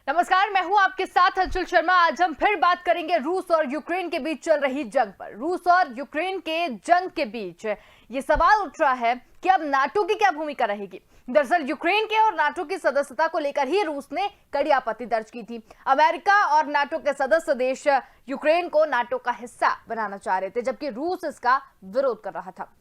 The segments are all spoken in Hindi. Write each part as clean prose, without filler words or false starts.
नमस्कार, मैं हूं आपके साथ अंशुल शर्मा। आज हम फिर बात करेंगे रूस और यूक्रेन के बीच चल रही जंग पर। रूस और यूक्रेन के जंग के बीच ये सवाल उठ रहा है कि अब नाटो की क्या भूमिका रहेगी। दरअसल यूक्रेन के और नाटो की सदस्यता को लेकर ही रूस ने कड़ी आपत्ति दर्ज की थी। अमेरिका और नाटो के सदस्य देश यूक्रेन को नाटो का हिस्सा बनाना चाह रहे थे, जबकि रूस इसका विरोध कर रहा था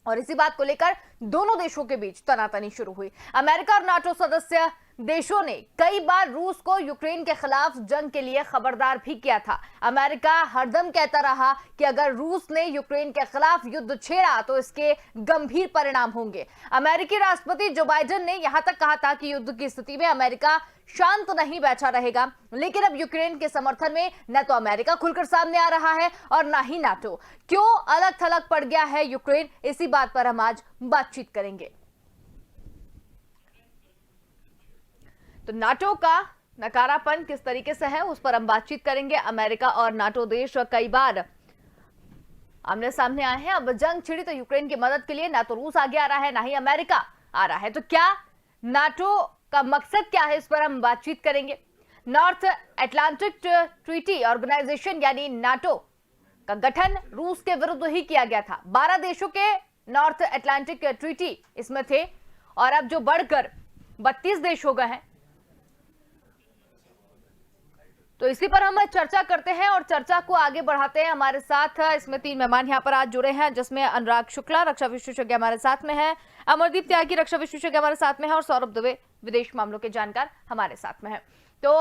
और इसी बात को लेकर दोनों देशों के बीच तनातनी शुरू हुई। अमेरिका और नाटो सदस्य देशों ने कई बार रूस को यूक्रेन के खिलाफ जंग के लिए खबरदार भी किया था। अमेरिका हरदम कहता रहा कि अगर रूस ने यूक्रेन के खिलाफ युद्ध छेड़ा तो इसके गंभीर परिणाम होंगे। अमेरिकी राष्ट्रपति जो बाइडेन ने यहां तक कहा था कि युद्ध की स्थिति में अमेरिका शांत नहीं बैठा रहेगा। लेकिन अब यूक्रेन के समर्थन में न तो अमेरिका खुलकर सामने आ रहा है और न ही नाटो। क्यों अलग थलग पड़ गया है यूक्रेन, इसी बात पर हम आज बातचीत करेंगे। तो नाटो का नकारापन किस तरीके से है, उस पर हम बातचीत करेंगे। अमेरिका और नाटो देश कई बार आमने सामने आए हैं। अब जंग छिड़ी तो यूक्रेन की मदद के लिए ना तो रूस आगे आ रहा है, ना ही अमेरिका आ रहा है। तो क्या नाटो का मकसद क्या है, इस पर हम बातचीत करेंगे। नॉर्थ अटलांटिक ट्रीटी ऑर्गेनाइजेशन यानी नाटो का गठन रूस के विरुद्ध ही किया गया था। 12 देशों के नॉर्थ अटलांटिक ट्रीटी इसमें थे और अब जो बढ़कर 32 देश हो गए हैं। तो इसी पर हम चर्चा करते हैं और चर्चा को आगे बढ़ाते हैं। हमारे साथ इसमें 3 मेहमान यहां पर आज जुड़े हैं, जिसमें अनुराग शुक्ला रक्षा विशेषज्ञ हमारे साथ में है, अमरदीप त्यागी रक्षा विशेषज्ञ हमारे साथ में है और सौरभ दुबे विदेश मामलों के जानकार हमारे साथ में है। तो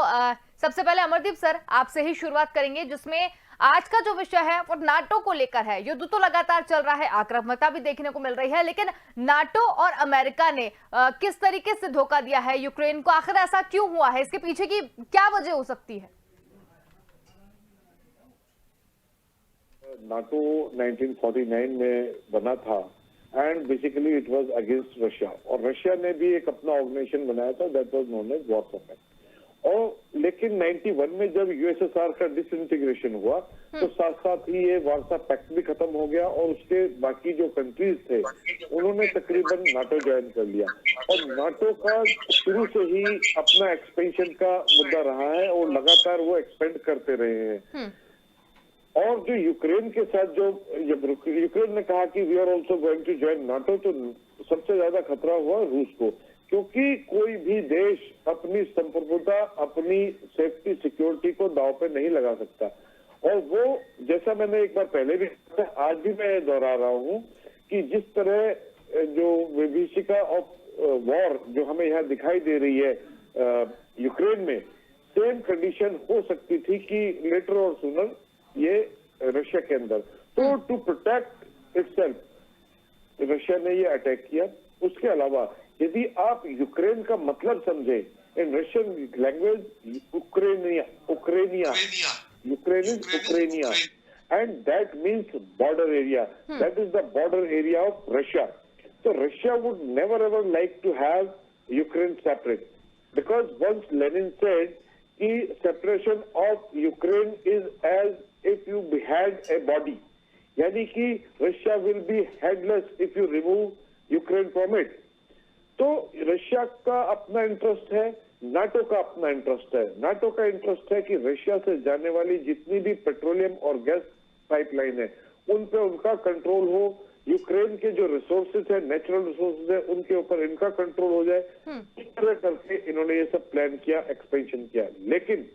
सबसे पहले अमरदीप सर आपसे ही शुरुआत करेंगे, जिसमें आज का जो विषय है वो नाटो को लेकर है। युद्ध तो लगातार चल रहा है, आक्रामकता भी देखने को मिल रही है, लेकिन नाटो और अमेरिका ने किस तरीके से धोखा दिया है यूक्रेन को, आखिर ऐसा क्यों हुआ है, इसके पीछे की क्या वजह हो सकती है? नाटो 1949 में बना था and basically it was against Russia, और रशिया ने भी एक अपना ऑर्गेनाइजेशन बनाया था that was known as Warsaw Pact. और लेकिन 91 में जब यूएसएसआर का डिसइंटीग्रेशन हुआ तो साथ साथ ही ये वार्सो पैक्ट भी खत्म हो गया और उसके बाकी जो कंट्रीज थे उन्होंने तकरीबन नाटो ज्वाइन कर लिया। और नाटो का शुरू से ही अपना एक्सपेंशन का मुद्दा रहा है और लगातार वो एक्सपेंड करते रहे हैं। और जो यूक्रेन के साथ जो यूक्रेन ने कहा कि we are also going to join NATO, तो सबसे ज्यादा खतरा हुआ रूस को, क्योंकि कोई भी देश अपनी संप्रभुता, अपनी सेफ्टी सिक्योरिटी को दांव पे नहीं लगा सकता। और वो जैसा मैंने एक बार पहले भी कहा, आज भी मैं दोहरा रहा हूँ कि जिस तरह जो विभीषिका ऑफ वॉर जो हमें यहाँ दिखाई दे रही है यूक्रेन में, सेम कंडीशन हो सकती थी कि लेटर और सूनर ये रशिया के अंदर। तो टू प्रोटेक्ट इटसेल्फ रशिया ने ये अटैक किया। उसके अलावा यदि आप यूक्रेन का मतलब समझे in Russian language, Ukrainia and that means border area, that is the border area of Russia. तो Russia would never ever like to have Ukraine separate, because once Lenin said कि separation of Ukraine is as if you had a body, यानी कि Russia will be headless if you remove Ukraine from it. तो रशिया का अपना इंटरेस्ट है, नाटो का अपना इंटरेस्ट है। नाटो का इंटरेस्ट है कि रशिया से जाने वाली जितनी भी पेट्रोलियम और गैस पाइपलाइन है उन पे उनका कंट्रोल हो, यूक्रेन के जो रिसोर्सेज है, नेचुरल रिसोर्सेज है, उनके ऊपर इनका कंट्रोल हो जाए। इस तरह करके इन्होंने ये सब प्लान किया, एक्सपेंशन किया। लेकिन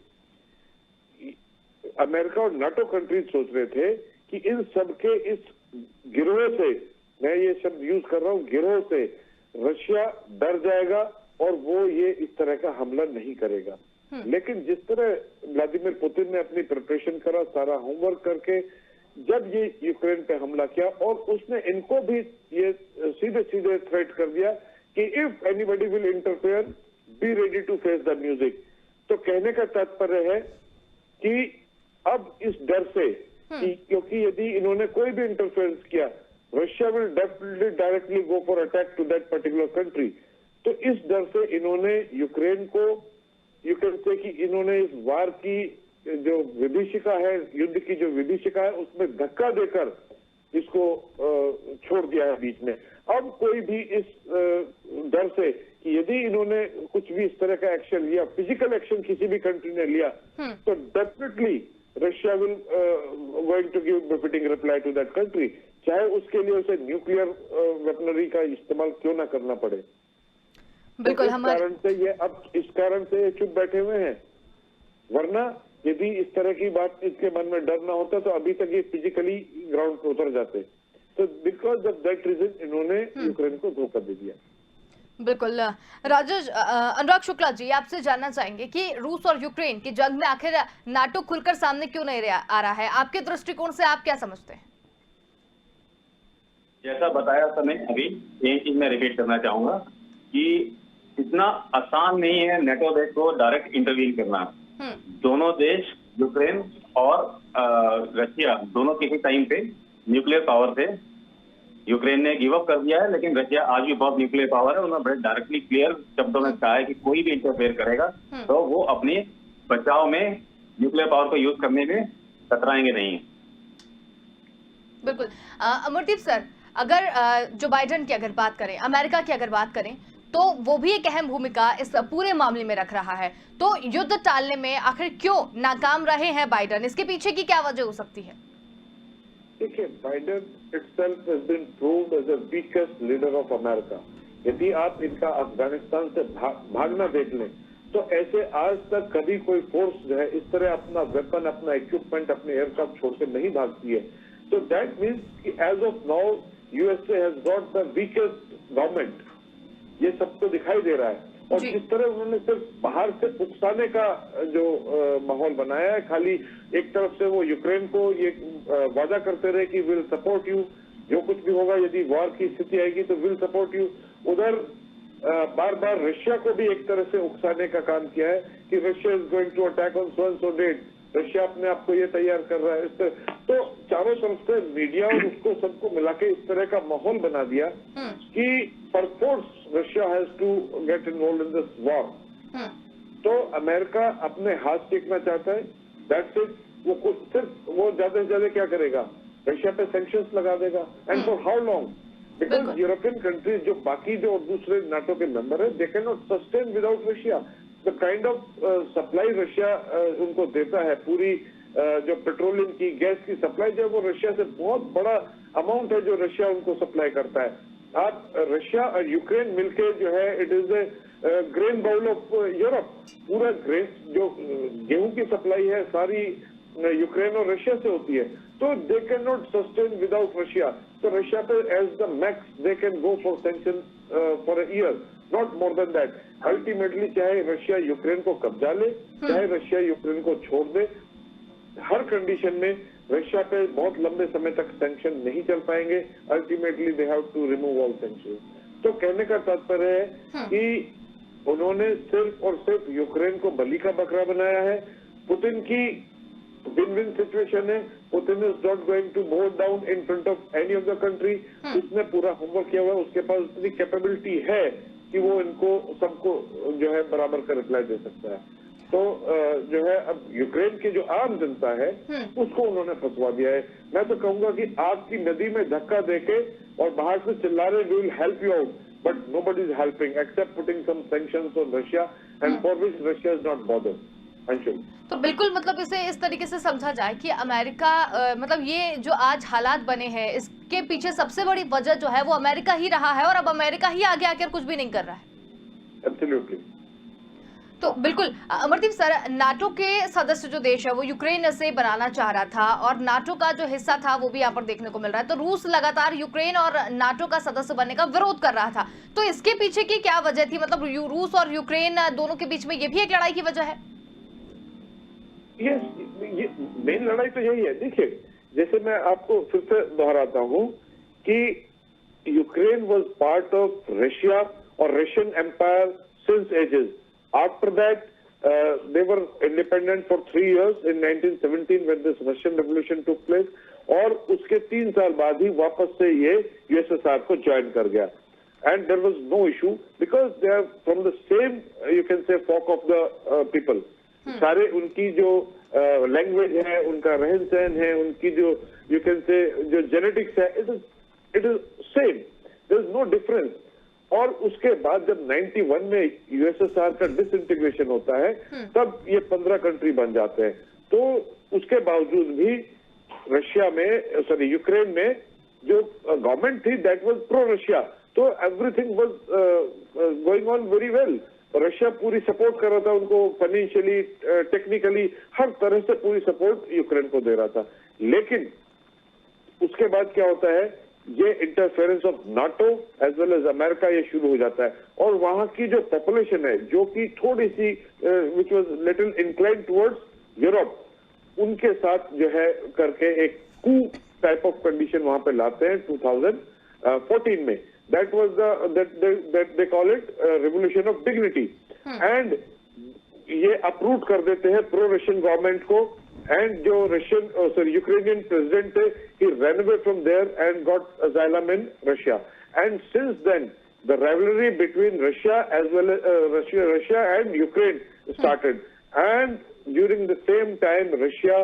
अमेरिका और नाटो कंट्रीज सोच रहे थे कि इन सबके इस गिरोह से, मैं ये शब्द यूज कर रहा हूँ, गिरोह से रशिया डर जाएगा और वो ये इस तरह का हमला नहीं करेगा। लेकिन जिस तरह व्लादिमीर पुतिन ने अपनी प्रिपरेशन करा, सारा होमवर्क करके जब ये यूक्रेन पे हमला किया, और उसने इनको भी ये सीधे सीधे थ्रेट कर दिया कि if anybody will interfere be ready to face the music. तो कहने का तात्पर्य है कि अब इस डर से कि क्योंकि यदि इन्होंने कोई भी इंटरफेरेंस किया, Russia will definitely directly go for attack to that particular country. तो इस डर से इन्होंने यूक्रेन को, यू कैन से कि इन्होंने इस वार की जो विभीषिका है, युद्ध की जो विभीषिका है, उसमें धक्का देकर इसको छोड़ दिया है बीच में। अब कोई भी इस डर से कि यदि इन्होंने कुछ भी इस तरह का एक्शन लिया, फिजिकल एक्शन किसी भी कंट्री ने लिया, तो definitely Russia will going to give befitting reply to that country, चाहे उसके लिए उसे न्यूक्लियर वेपनरी का इस्तेमाल क्यों ना करना पड़े। बिल्कुल, तो इस कारण से ये चुप बैठे हुए हैं, वरना यदि इस तरह की बात इनके मन में डर ना होता तो अभी तक ये फिजिकली ग्राउंड पर उतर जाते। तो बिकॉज ऑफ दैट रीजन इन्होंने यूक्रेन को धोखा दे दिया। बिल्कुल राजेश, अनुराग शुक्ला जी आपसे जानना चाहेंगे कि रूस और यूक्रेन की जंग में आखिर नाटो खुलकर सामने क्यों नहीं आ रहा है? आपके दृष्टिकोण से आप क्या समझते हैं? जैसा बताया था मैं अभी, एक चीज मैं रिपीट करना चाहूंगा कि इतना आसान नहीं है नेटो देश को डायरेक्ट इंटरवीन करना। दोनों देश, यूक्रेन और रशिया, दोनों किसी टाइम पे न्यूक्लियर पावर थे। यूक्रेन ने गिव अप कर दिया है, लेकिन रशिया आज भी बहुत न्यूक्लियर पावर है। उन्होंने बड़े डायरेक्टली क्लियर शब्दों में कहा है कि कोई भी इंटरफेयर करेगा तो वो अपने बचाव में न्यूक्लियर पावर को यूज करने में कतराएंगे नहीं। बिल्कुल अमरदीप सर, अगर जो बाइडेन की अगर बात करें, अमेरिका की अगर बात करें, तो वो भी एक अहम भूमिका इस पूरे मामले में रख रहा है। तो युद्ध टालने में आखिर क्यों नाकाम रहे हैं बाइडेन? इसके पीछे की क्या वजह हो सकती है? देखिए, Biden itself has been proved as the weakest leader of America. यदि आप इनका अफगानिस्तान से भागना देख लें, तो ऐसे आज तक कभी कोई फोर्स जो है इस तरह अपना वेपन, अपना इक्विपमेंट, अपने एयरक्राफ्ट छोड़कर नहीं भागती है। तो दैट मीन्स कि as of now USA has got the weakest government, ये सबको दिखाई दे रहा है। और जिस तरह उन्होंने सिर्फ बाहर से उकसाने का जो माहौल बनाया है, खाली एक तरफ से वो यूक्रेन को ये वादा करते रहे कि विल सपोर्ट यू, जो कुछ भी होगा, यदि वॉर की स्थिति आएगी तो विल सपोर्ट यू, उधर बार बार रशिया को भी एक तरह से उकसाने का काम किया है कि Russia is going to attack on so and so date, रशिया अपने आप को ये तैयार कर रहा है। इस तरह तो चारों तरफ से मीडिया और उसको सबको मिला के इस तरह का माहौल बना दिया कि perforce Russia has to get involve in this war. तो अमेरिका अपने हाथ टेकना चाहता है, दैट्स इट। वो कुछ सिर्फ वो ज्यादा से ज्यादा क्या करेगा, रशिया पे सैंक्शंस लगा देगा। And for how long? Because European countries जो बाकी जो दूसरे नाटो के मेंबर है, दे can not sustain without Russia. The kind of supply Russia उनको देता है, पूरी जो पेट्रोलियम की, गैस की सप्लाई जो है वो रशिया से बहुत बड़ा अमाउंट है जो रशिया उनको सप्लाई करता है। आप रशिया और यूक्रेन मिलके जो है, it is a grain bowl of Europe. पूरा ग्रेन जो गेहूं की सप्लाई है सारी यूक्रेन और रशिया से होती है। तो they can not sustain without Russia. तो रशिया पे as the max they can go for sanction for a year, not more than that. Ultimately चाहे रशिया यूक्रेन को कब्जा ले, चाहे रशिया यूक्रेन को छोड़ दे, हर कंडीशन में रशिया पे बहुत लंबे समय तक सैंक्शन नहीं चल पाएंगे। Ultimately they have to remove all sanction. तो कहने का तात्पर्य है कि उन्होंने सिर्फ और सिर्फ यूक्रेन को बलि का बकरा बनाया है। पुतिन की विन विन सिचुएशन है। Putin is not going to bow down in front of any of the country. उसने पूरा होमवर्क किया हुआ है, उसके पास इतनी कैपेबिलिटी है कि वो इनको सबको जो है बराबर का रिप्लाई दे सकता है। तो जो है अब यूक्रेन की जो आम जनता है उसको उन्होंने फंसवा दिया है। मैं तो कहूंगा कि आग की नदी में धक्का देके और बाहर से चिल्ला रहे we will help you out, but nobody is helping except putting some sanctions on Russia and for which Russia is not bothered. तो बिल्कुल, मतलब इसे इस तरीके से समझा जाए कि अमेरिका मतलब ये जो आज हालात बने हैं इसके पीछे सबसे बड़ी वजह जो है वो अमेरिका ही रहा है, और अब अमेरिका ही आगे आकर कुछ भी नहीं कर रहा है। एब्सोल्युटली। तो बिल्कुल अमरदीप सर, नाटो के सदस्य जो देश है वो यूक्रेन से बनाना चाह रहा था और नाटो का जो हिस्सा था वो भी यहाँ पर देखने को मिल रहा है। तो रूस लगातार यूक्रेन और नाटो का सदस्य बनने का विरोध कर रहा था। तो इसके पीछे की क्या वजह थी? मतलब रूस और यूक्रेन दोनों के बीच में ये भी एक लड़ाई की वजह है? ये मेन लड़ाई तो यही है। देखिए, जैसे मैं आपको फिर से दोहराता हूँ कि Ukraine was part of Russia और Russian empire since ages. After that, they were independent for 3 years in 1917 when this Russian Revolution took place, और उसके 3 साल बाद ही वापस से ये यूएसएसआर को ज्वाइन कर गया। And there was no issue because they are from the same, you can say, folk of the people. सारे उनकी जो लैंग्वेज है, उनका रहन सहन है, उनकी जो you can say जो जेनेटिक्स है, it is same. There is no difference. और उसके बाद जब 91 में यूएसएसआर का डिसइंटीग्रेशन होता है तब ये 15 कंट्री बन जाते हैं। तो उसके बावजूद भी रशिया में यूक्रेन में जो गवर्नमेंट थी दैट वाज प्रो रशिया, तो everything was going on very well. Russia पूरी सपोर्ट कर रहा था उनको, फाइनेंशियली, टेक्निकली, हर तरह से पूरी सपोर्ट यूक्रेन को दे रहा था। लेकिन उसके बाद क्या होता है, ये interference of NATO as well as America ये शुरू हो जाता है, और वहां की जो पॉपुलेशन है जो कि थोड़ी सी which was little inclined towards Europe, उनके साथ जो है करके एक कू टाइप ऑफ कंडीशन वहां पे लाते हैं 2014 में। That was that they call it revolution of dignity, and ये अप्रूव कर देते हैं प्रो रशियन गवर्नमेंट को। एंड जो यूक्रेनियन प्रेसिडेंट थे, he ran away from there and got asylum in Russia. And since then, the rivalry between Russia as well as Russia and Ukraine started. And during the same time, Russia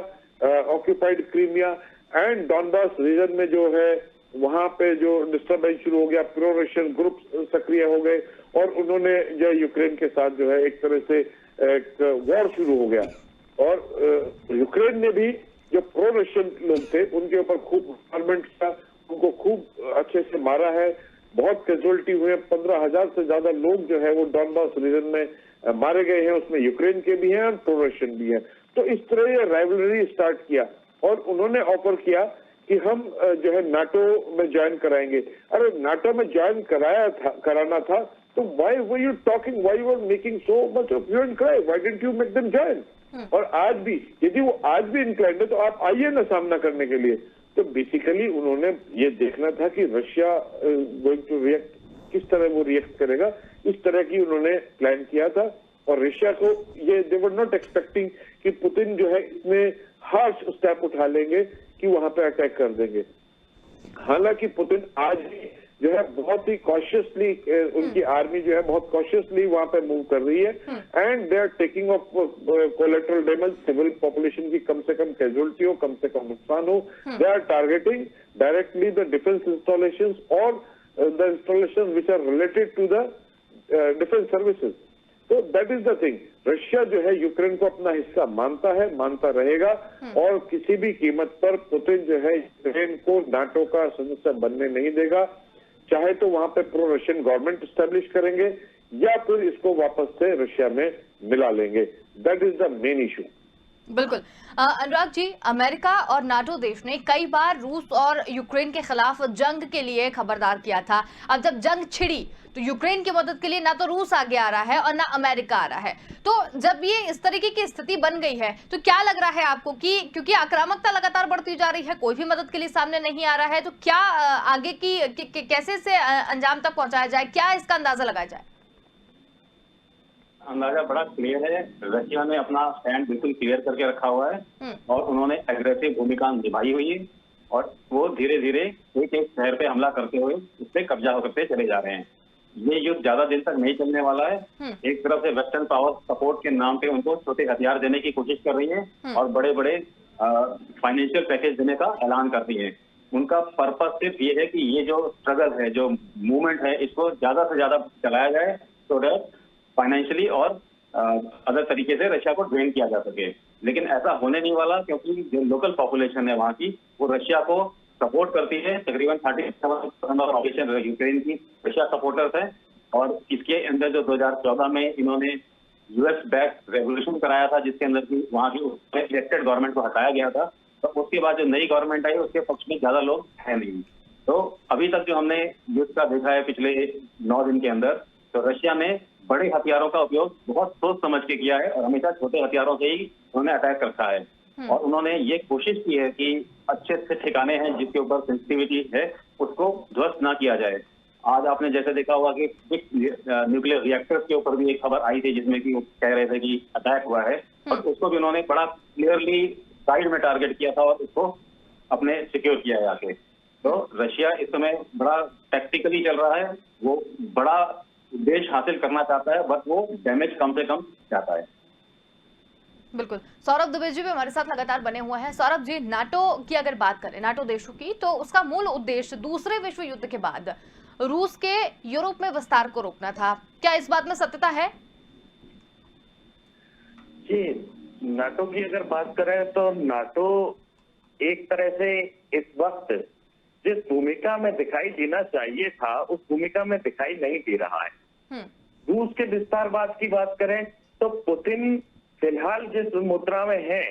occupied Crimea and Donbas region में जो है वहां पे जो डिस्टर्बेंस शुरू हो गया, प्रो रशियन ग्रुप सक्रिय हो गए और उन्होंने जो यूक्रेन के साथ जो है एक तरह से एक वॉर शुरू हो गया। और यूक्रेन ने भी जो प्रो रशियन लोग थे उनके ऊपर खूब बोmbardment किया, उनको खूब अच्छे से मारा है, बहुत कैजुअलिटी हुए, 15,000 से ज्यादा लोग जो है वो डॉनबास रीजन में मारे गए हैं, उसमें यूक्रेन के भी हैं और प्रो रशियन भी हैं। तो इस तरह ये राइवलरी स्टार्ट किया और उन्होंने ऑफर किया कि हम जो है नाटो में ज्वाइन कराएंगे। अरे नाटो में ज्वाइन कराना था तो why were you talking, why you are making so much of you and cry, why didn't you make them join? और आज भी यदि वो आज भी इंक्लाइंड है तो आप आइए ना सामना करने के लिए। तो बेसिकली उन्होंने ये देखना था कि रशिया गोइंग टू रिएक्ट, किस तरह वो रिएक्ट करेगा, इस तरह की उन्होंने प्लान किया था। और रशिया को ये दे वर नॉट एक्सपेक्टिंग कि पुतिन जो है इतने हार्श स्टेप उठा लेंगे कि वहां पे अटैक कर देंगे। हालांकि पुतिन आज भी जो है बहुत ही कॉशियसली, उनकी आर्मी जो है बहुत कॉशियसली वहां पे मूव कर रही है, and they are taking of collateral damage, civil population की कम से कम कैजुअलिटी हो, कम से कम नुकसान हो। They are targeting directly the defence installations और the installation which are related to the defence services. तो that is the thing, Russia जो है यूक्रेन को अपना हिस्सा मानता है, मानता रहेगा, और किसी भी कीमत पर पुतिन जो है यूक्रेन को नाटो का सदस्य बनने नहीं देगा, चाहे तो वहां पे प्रो रशियन गवर्नमेंट स्टैब्लिश करेंगे या फिर इसको वापस से रशिया में मिला लेंगे। That is the main issue. बिल्कुल अनुराग जी, अमेरिका और नाटो देश ने कई बार रूस और यूक्रेन के खिलाफ जंग के लिए खबरदार किया था। अब जब जंग छिड़ी तो यूक्रेन की मदद के लिए ना तो रूस आगे आ रहा है और ना अमेरिका आ रहा है। तो जब ये इस तरीके की स्थिति बन गई है तो क्या लग रहा है आपको कि क्योंकि आक्रामकता लगातार बढ़ती जा रही है, कोई भी मदद के लिए सामने नहीं आ रहा है, तो क्या आगे की कैसे से अंजाम तक पहुंचाया जाए, क्या इसका अंदाजा लगाया जाए? अंदाजा बड़ा क्लियर है। रशिया ने अपना स्टैंड बिल्कुल क्लियर करके रखा हुआ है और उन्होंने एग्रेसिव भूमिका निभाई हुई है और वो धीरे धीरे एक एक शहर पे हमला करते हुए उस पर कब्जा करते चले जा रहे हैं। ये युद्ध ज्यादा दिन तक नहीं चलने वाला है। एक तरफ से वेस्टर्न पावर सपोर्ट के नाम पे उनको छोटे हथियार देने की कोशिश कर रही है और बड़े बड़े फाइनेंशियल पैकेज देने का ऐलान कर रही है। उनका पर्पस सिर्फ ये है कि ये जो स्ट्रगल है, जो मूवमेंट है, इसको ज्यादा से ज्यादा चलाया जाए तो दैट फाइनेंशियली और अदर तरीके से रशिया को ड्रेन किया जा सके। लेकिन ऐसा होने नहीं वाला, क्योंकि जो लोकल पॉपुलेशन है वहाँ की, वो रशिया को सपोर्ट करती है। तकरीबन 37% ऑफ पॉपुलेशन यूक्रेन की रशिया सपोर्टर्स है। और इसके अंदर जो 2014 में इन्होंने यूएस बैक रेवोल्यूशन कराया था, जिसके अंदर की वहाँ की इलेक्टेड गवर्नमेंट को हटाया गया था, तो उसके बाद जो नई गवर्नमेंट आई उसके पक्ष में ज्यादा लोग है नहीं। तो अभी तक जो हमने युद्ध का देखा है पिछले 9 दिन के अंदर, तो रशिया ने बड़े हथियारों का उपयोग बहुत सोच समझ के किया है और हमेशा छोटे हथियारों से ही उन्होंने अटैक रखा है। और उन्होंने ये कोशिश की है कि अच्छे अच्छे ठिकाने हैं जिसके ऊपर सेंसिटिविटी है उसको ध्वस्त ना किया जाए। आज आपने जैसे देखा होगा कि न्यूक्लियर रिएक्टर्स के ऊपर भी एक खबर आई थी जिसमें कि वो कह रहे थे कि अटैक हुआ है, और उसको भी उन्होंने बड़ा क्लियरली साइड में टारगेट किया था और उसको अपने सिक्योर किया है आके। तो रशिया इस समय बड़ा टैक्टिकली चल रहा है, वो बड़ा उद्देश्य हासिल करना चाहता है, बट वो डैमेज कम से कम चाहता है। बिल्कुल, सौरभ दुबे जी भी हमारे साथ लगातार बने हुए हैं। सौरभ जी, नाटो की अगर बात करें, नाटो देशों की, तो उसका मूल उद्देश्य दूसरे विश्व युद्ध के बाद रूस के यूरोप में विस्तार को रोकना था। क्या इस बात में सत्यता है? जी, नाटो की अगर बात करें तो नाटो एक तरह से इस वक्त जिस भूमिका में दिखाई देना चाहिए था उस भूमिका में दिखाई नहीं दे रहा है। रूस के विस्तारवाद की बात करें तो पुतिन फिलहाल जिस मुद्रा में है,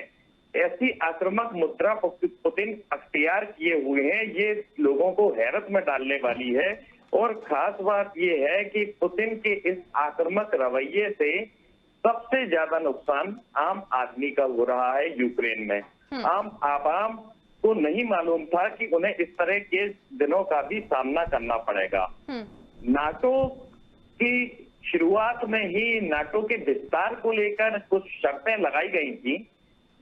ऐसी आक्रामक मुद्रा पुतिन अख्तियार किए हुए हैं, ये लोगों को हैरत में डालने वाली है। और खास बात ये है कि पुतिन के इस आक्रामक रवैये से सबसे ज्यादा नुकसान आम आदमी का हो रहा है यूक्रेन में। आम आवाम को नहीं मालूम था कि उन्हें इस तरह के दिनों का भी सामना करना पड़ेगा। नाटो की शुरुआत में ही नाटो के विस्तार को लेकर कुछ शर्तें लगाई गई थी,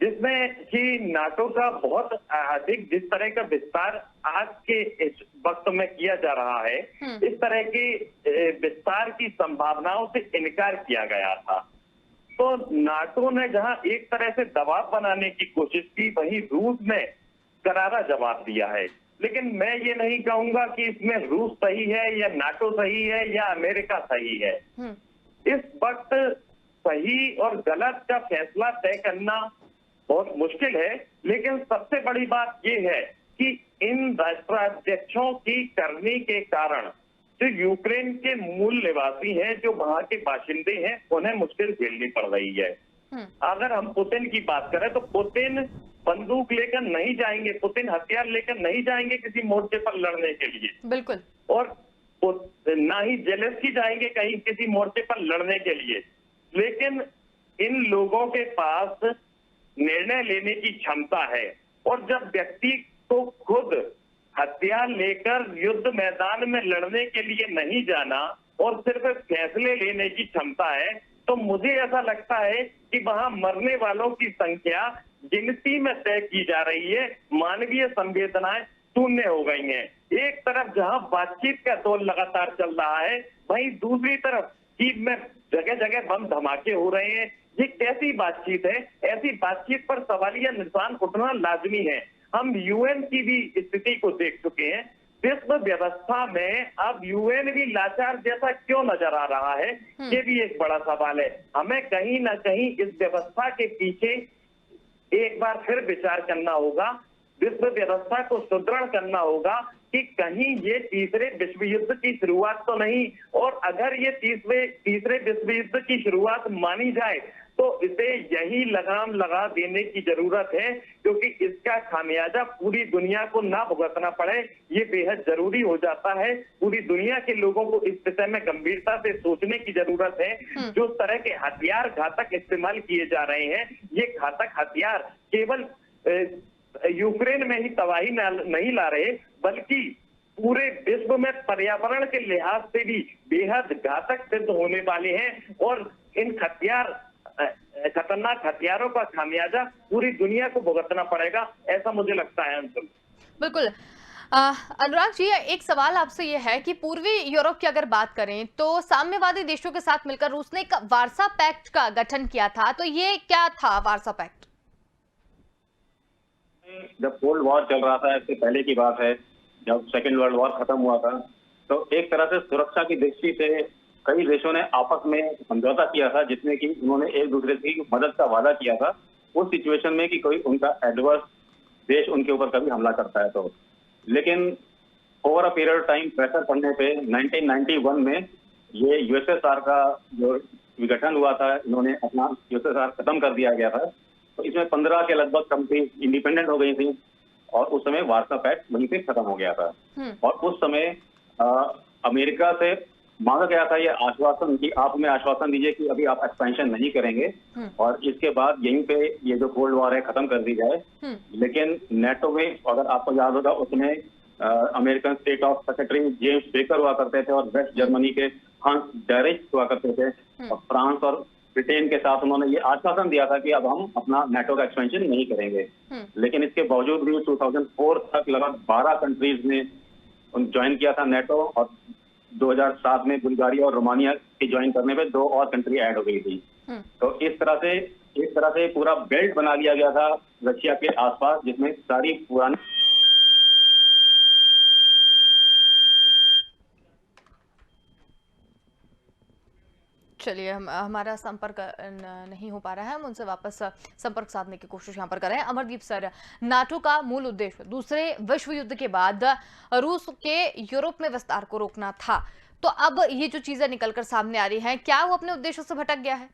जिसमें कि नाटो का बहुत अधिक जिस तरह का विस्तार आज के इस वक्त में किया जा रहा है, इस तरह के विस्तार की संभावनाओं से इनकार किया गया था। तो नाटो ने जहां एक तरह से दबाव बनाने की कोशिश की, वहीं रूस ने करारा जवाब दिया है। लेकिन मैं ये नहीं कहूंगा कि इसमें रूस सही है या नाटो सही है या अमेरिका सही है। इस वक्त सही और गलत का फैसला तय करना बहुत मुश्किल है, लेकिन सबसे बड़ी बात यह है कि इन राष्ट्राध्यक्षों की करनी के कारण जो यूक्रेन के मूल निवासी हैं, जो वहां के बाशिंदे हैं, उन्हें मुश्किल झेलनी पड़ रही है। अगर हम पुतिन की बात करें तो पुतिन बंदूक लेकर नहीं जाएंगे, पुतिन हथियार लेकर नहीं जाएंगे किसी मोर्चे पर लड़ने के लिए। बिल्कुल। और ना ही जेलेंस्की जाएंगे कहीं किसी मोर्चे पर लड़ने के लिए। लेकिन इन लोगों के पास निर्णय लेने की क्षमता है, और जब व्यक्ति को खुद हथियार लेकर युद्ध मैदान में लड़ने के लिए नहीं जाना और सिर्फ फैसले लेने की क्षमता है, तो मुझे ऐसा लगता है कि वहां मरने वालों की संख्या गिनती में तय की जा रही है। मानवीय संवेदनाएं शून्य हो गई हैं। एक तरफ जहां बातचीत का दौर लगातार चल रहा है, वहीं दूसरी तरफ कीव में जगह जगह बम धमाके हो रहे हैं। ये कैसी बातचीत है? ऐसी बातचीत पर सवालिया निशान उठना लाजमी है। हम यूएन की भी स्थिति को देख चुके हैं। विश्व व्यवस्था में अब यूएन भी लाचार जैसा क्यों नजर आ रहा है, ये भी एक बड़ा सवाल है। हमें कहीं ना कहीं इस व्यवस्था के पीछे एक बार फिर विचार करना होगा, विश्व व्यवस्था को सुदृढ़ करना होगा कि कहीं ये तीसरे विश्व युद्ध की शुरुआत तो नहीं। और अगर ये तीसरे विश्व युद्ध की शुरुआत मानी जाए तो इसे यही लगाम लगा देने की जरूरत है, क्योंकि इसका खामियाजा पूरी दुनिया को ना भुगतना पड़े, ये बेहद जरूरी हो जाता है। पूरी दुनिया के लोगों को इस विषय में गंभीरता से सोचने की जरूरत है। जो तरह के हथियार घातक इस्तेमाल किए जा रहे हैं, ये घातक हथियार केवल यूक्रेन में ही तबाही नहीं ला रहे, बल्कि पूरे विश्व में पर्यावरण के लिहाज से भी बेहद घातक सिद्ध होने वाले हैं। और इन खतरनाक हथियारों का खामियाजा पूरी दुनिया को भुगतना पड़ेगा, ऐसा मुझे लगता है। अंशुल, बिल्कुल। अनुराग जी, एक सवाल आपसे यह है कि पूर्वी यूरोप की अगर बात करें तो साम्यवादी देशों के साथ मिलकर रूस ने एक वार्सा पैक्ट का गठन किया था, तो ये क्या था वार्सा पैक्ट? जब कोल्ड वॉर चल रहा था, इससे पहले की बात है, जब सेकेंड वर्ल्ड वॉर खत्म हुआ था, तो एक तरह से सुरक्षा की दृष्टि से कई देशों ने आपस में समझौता किया था, जिसमें कि उन्होंने एक दूसरे की मदद का वादा किया था उस सिचुएशन में कि कोई उनका एडवर्स देश उनके ऊपर कभी हमला करता है तो। लेकिन over a period of time pressure पड़ने पे 1991 में ये यूएसएसआर का जो विघटन हुआ था, इन्होंने अपना यूएसएसआर खत्म कर दिया गया था। तो इसमें 15 के लगभग कंट्रीज इंडिपेंडेंट हो गई थी, और उस समय वार्सा पैक्ट वहीं पे खत्म हो गया था। और उस समय अमेरिका से मांगा गया था ये आश्वासन कि आप हमें आश्वासन दीजिए कि अभी आप एक्सपेंशन नहीं करेंगे, और इसके बाद यहीं पे ये जो कोल्ड वॉर है खत्म कर दी जाए। लेकिन नेटो में, अगर आपको याद होगा, उसमें American state of secretary James baker हुआ करते थे, और वेस्ट जर्मनी के हांस डेरिच हुआ करते थे, और फ्रांस और ब्रिटेन के साथ उन्होंने ये आश्वासन दिया था कि अब हम अपना नेटो का एक्सपेंशन नहीं करेंगे। लेकिन इसके बावजूद भी 2004 तक लगभग 12 कंट्रीज ने ज्वाइन किया था नेटो, और 2007 में बुल्गारिया और रोमानिया के ज्वाइन करने पे 2 और कंट्री ऐड हो गई थी। तो इस तरह से पूरा बेल्ट बना लिया गया था रशिया के आसपास, जिसमें सारी पुरानी चलिए, हमारा संपर्क नहीं हो पा रहा है, हम उनसे वापस संपर्क साधने की कोशिश यहाँ पर कर रहे हैं। अमरदीप सर, नाटो का मूल उद्देश्य दूसरे विश्व युद्ध के बाद रूस के यूरोप में विस्तार को रोकना था, तो अब ये जो चीजें निकलकर सामने आ रही हैं, क्या वो अपने उद्देश्य से भटक गया है?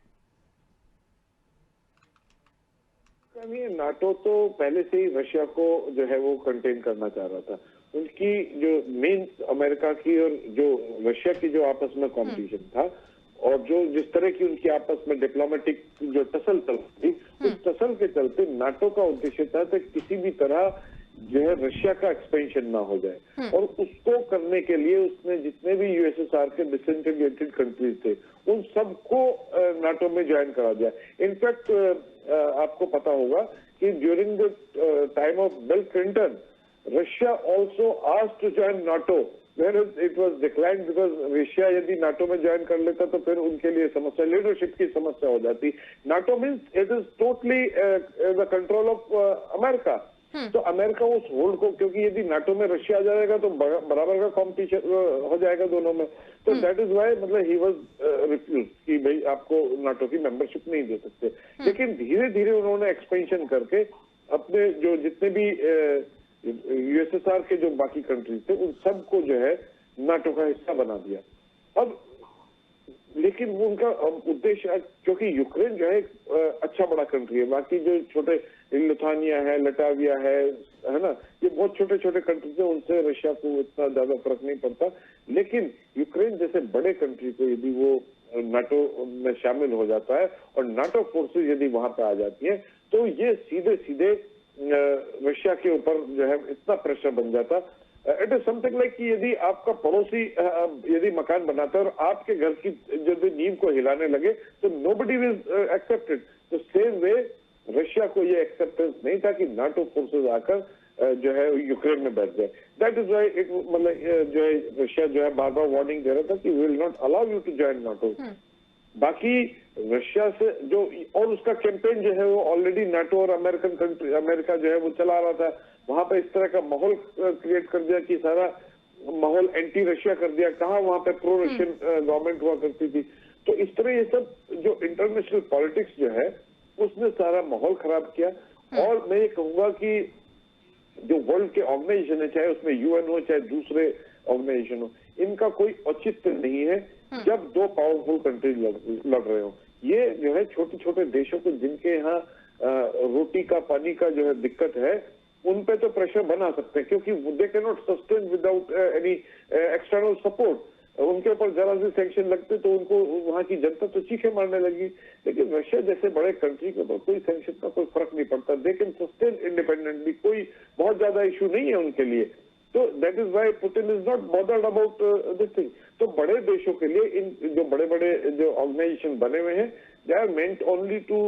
नाटो तो पहले से ही रशिया को जो है वो कंटेन करना चाह रहा था। उनकी जो मेन अमेरिका की और जो रशिया की जो आपस में कॉम्पिटिशन था और जो जिस तरह की उनकी आपस में डिप्लोमेटिक जो टसल चलती थी, उस टसल के चलते नाटो का उद्देश्य था कि किसी भी तरह जो है रशिया का एक्सपेंशन ना हो जाए, और उसको करने के लिए उसने जितने भी यूएसएसआर के डिसइंटीग्रेटेड कंट्रीज थे उन सबको नाटो में ज्वाइन करा दिया। इनफैक्ट आपको पता होगा कि during the time of Bill Clinton Russia also asked to join NATO, it was declined because Russia यदि नाटो में ज्वाइन कर लेता तो फिर उनके लिए समस्या, लीडरशिप की समस्या हो जाती। NATO means it is totally the control of America. तो अमेरिका उस होल्ड को, क्योंकि यदि नाटो में रशिया आ जाएगा तो बराबर का कंपटीशन हो जाएगा दोनों में, तो दैट इज वाई मतलब ही वाज रिफ्यूज कि भाई आपको नाटो की मेंबरशिप नहीं दे सकते। लेकिन धीरे धीरे उन्होंने एक्सपेंशन करके अपने जो जितने भी यूएसएसआर के जो बाकी कंट्रीज थे उन सबको जो है नाटो का हिस्सा बना दिया। अब लेकिन वो उनका उद्देश्य, क्योंकि यूक्रेन जो है एक अच्छा बड़ा कंट्री है, बाकी जो छोटे लिथुआनिया है, लटाविया है ना, ये बहुत छोटे छोटे कंट्रीज है, उनसे रशिया को इतना ज्यादा फर्क नहीं पड़ता। लेकिन यूक्रेन जैसे बड़े कंट्री को यदि वो नाटो में शामिल हो जाता है और नाटो फोर्सेज यदि वहां पे आ जाती है तो ये सीधे सीधे रशिया के ऊपर जो है इतना प्रेशर बन जाता। इट इज समथिंग लाइक कि यदि आपका पड़ोसी यदि मकान बनाता है और आपके घर की यदि नींव को हिलाने लगे तो नोबडी विल एक्सेप्ट इट। तो सेम वे रशिया को ये एक्सेप्टेंस नहीं था कि नाटो फोर्सेज आकर जो है यूक्रेन में बैठ जाए। दैट इज वाई इट मतलब जो है रशिया जो है बार बार वार्निंग दे रहा था कि we will not allow you to join NATO. बाकी रशिया से जो और उसका कैंपेन जो है वो ऑलरेडी नाटो और अमेरिकन कंट्री अमेरिका जो है वो चला रहा था। वहां पे इस तरह का माहौल क्रिएट कर दिया कि सारा माहौल एंटी रशिया कर दिया। कहाँ वहां पे प्रो रशियन गवर्नमेंट हुआ करती थी। तो इस तरह ये सब जो इंटरनेशनल पॉलिटिक्स जो है उसने सारा माहौल खराब किया। और मैं ये कहूंगा कि जो वर्ल्ड के ऑर्गेनाइजेशन है, चाहे उसमें यूएन हो चाहे दूसरे ऑर्गेनाइजेशन हो, इनका कोई औचित्य नहीं है जब दो पावरफुल कंट्रीज लड़ रहे हो। ये जो है छोटे छोटे देशों को जिनके यहाँ रोटी का पानी का जो है दिक्कत है उन पे तो प्रेशर बना सकते हैं, क्योंकि दे can not sustain without any external support. उनके ऊपर जरा से सैंक्शन लगते तो उनको वहां की जनता तो चीखे मारने लगी। लेकिन रशिया जैसे बड़े कंट्री के ऊपर कोई सैंक्शन का कोई फर्क नहीं पड़ता। दे कैन सस्टेन इंडिपेंडेंटली, कोई बहुत ज्यादा इशू नहीं है उनके लिए। तो that is why Putin is not bothered about this thing. तो बड़े देशों के लिए इन जो बड़े बड़े जो ऑर्गेनाइजेशन बने हुए हैं they are meant only to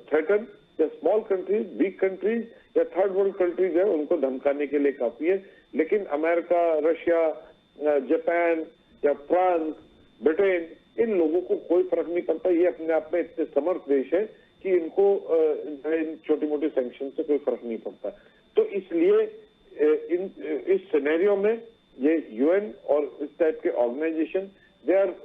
threaten the small countries, weak countries या थर्ड वर्ल्ड कंट्रीज है, उनको धमकाने के लिए काफी है। लेकिन अमेरिका, रशिया, जापान या फ्रांस, ब्रिटेन, इन लोगों को कोई फर्क नहीं पड़ता। ये अपने आप में इतने समर्थ देश है कि इनको इन छोटी मोटी सैंक्शन से कोई फर्क नहीं पड़ता। तो इसलिए इस सिनेरियो में ये यूएन और इस टाइप के ऑर्गेनाइजेशन दे आर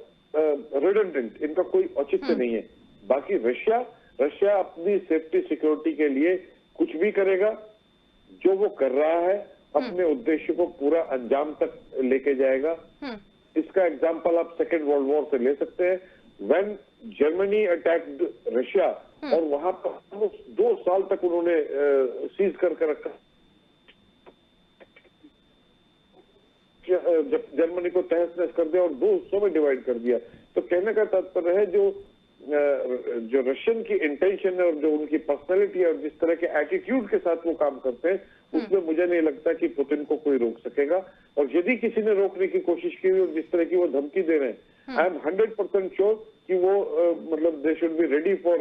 रिडंडेंट, इनका कोई औचित्य नहीं है। बाकी रशिया अपनी सेफ्टी सिक्योरिटी के लिए कुछ भी करेगा। जो वो कर रहा है अपने उद्देश्य को पूरा अंजाम तक लेके जाएगा। इसका एग्जाम्पल आप सेकेंड वर्ल्ड वॉर से ले सकते हैं। व्हेन जर्मनी अटैक्ड रशिया और वहां पर 2 साल तक उन्होंने सीज करके रखा, जर्मनी को तहस नहस कर दिया और 2 हिस्सों में डिवाइड कर दिया। तो कहने का तात्पर्य है जो रशियन की इंटेंशन है और जो उनकी पर्सनैलिटी है और जिस तरह के एटीट्यूड के साथ वो काम करते हैं उसमें मुझे नहीं लगता कि पुतिन को कोई रोक सकेगा। और यदि किसी ने रोकने की कोशिश की और जिस तरह की वो धमकी दे रहे हैं, आई एम 100% श्योर कि वो मतलब they should be ready for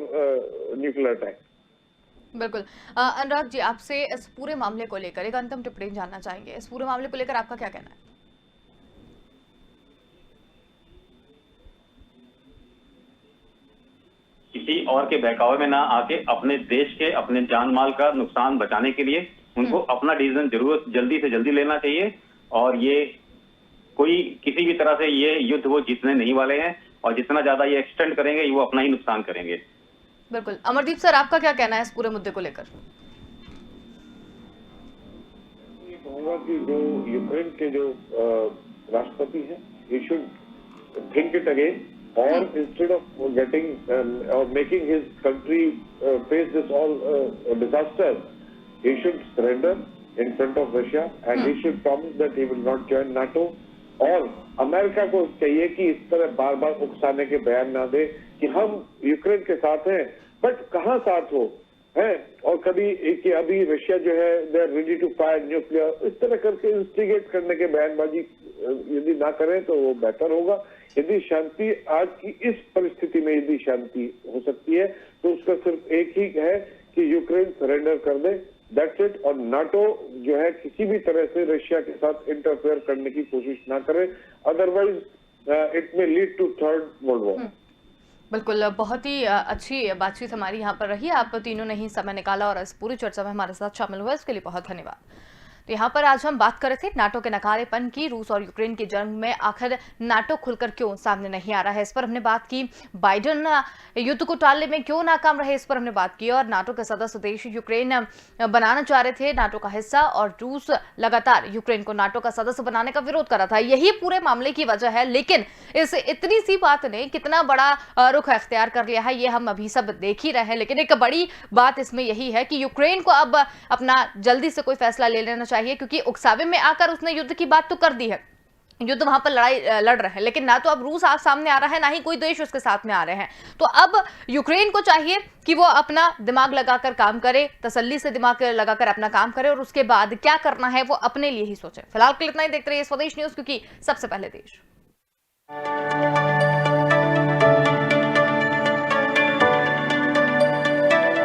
nuclear attack. बिल्कुल। अनुराग जी, आपसे इस पूरे मामले को लेकर एक अंतिम टिप्पणी जानना चाहेंगे। इस पूरे मामले को लेकर आपका क्या कहना है? किसी और के बहकावे में ना आके अपने देश के अपने जान माल का नुकसान बचाने के लिए उनको अपना डिसीजन जल्दी से जल्दी लेना चाहिए। और ये कोई किसी भी तरह से ये युद्ध वो जीतने नहीं वाले हैं। और जितना ज्यादा ये एक्सटेंड करेंगे वो अपना ही नुकसान करेंगे। बिल्कुल। अमरदीप सर, आपका क्या कहना है इस पूरे मुद्दे को लेकर? ये कहूंगा कि जो यूक्रेन के जो राष्ट्रपति हैं, he should think it again, or instead of getting or making his country face this all disaster, he should surrender in front of Russia and he should promise that he will not join NATO. और अमेरिका को चाहिए कि इस तरह बार बार उकसाने के बयान ना दे कि हम यूक्रेन के साथ हैं, बट कहाँ साथ हो है, और कभी कि अभी रशिया जो है they are ready to fire nuclear, इस तरह करके इंस्टिगेट करने के बयानबाजी यदि ना करें तो वो बेहतर होगा। यदि शांति आज की इस परिस्थिति में यदि शांति हो सकती है तो उसका सिर्फ एक ही है कि यूक्रेन सरेंडर कर दे, दैट्स इट। और नाटो जो है किसी भी तरह से रशिया के साथ इंटरफेयर करने की कोशिश ना करे, otherwise it may lead to third world war. बिल्कुल, बहुत ही अच्छी बातचीत हमारी यहाँ पर रही। आप तीनों ने ही समय निकाला और इस पूरी चर्चा में हमारे साथ शामिल हुए, इसके लिए बहुत धन्यवाद। तो यहाँ पर आज हम बात कर रहे थे नाटो के नकारेपन की। रूस और यूक्रेन की जंग में आखिर नाटो खुलकर क्यों सामने नहीं आ रहा है, इस पर हमने बात की। बाइडेन युद्ध को टालने में क्यों नाकाम रहे, इस पर हमने बात की। और नाटो के सदस्य देश यूक्रेन बनाना चाह रहे थे नाटो का हिस्सा, और रूस लगातार यूक्रेन को नाटो का सदस्य बनाने का विरोध कर रहा था। यही पूरे मामले की वजह है। लेकिन इस इतनी सी बात ने कितना बड़ा रुख अख्तियार कर लिया है, ये हम अभी सब देख ही रहे हैं। लेकिन एक बड़ी बात इसमें यही है कि यूक्रेन को अब अपना जल्दी से कोई फैसला ले लेना चाहिए, क्योंकि उकसावे में आकर उसने युद्ध की बात तो कर दी है, युद्ध वहां पर लड़ाई लड़ रहे हैं, लेकिन ना तो अब रूस आज सामने आ रहा है, ना ही कोई देश उसके साथ में आ रहे हैं। तो अब यूक्रेन को चाहिए कि वो अपना दिमाग लगाकर काम करे, तसल्ली से दिमाग लगाकर अपना काम करे, और उसके बाद क्या करना है वो अपने लिए ही सोचे। फिलहाल के लिए इतना ही। देखते रहिए स्वदेश न्यूज, क्योंकि सबसे पहले देश।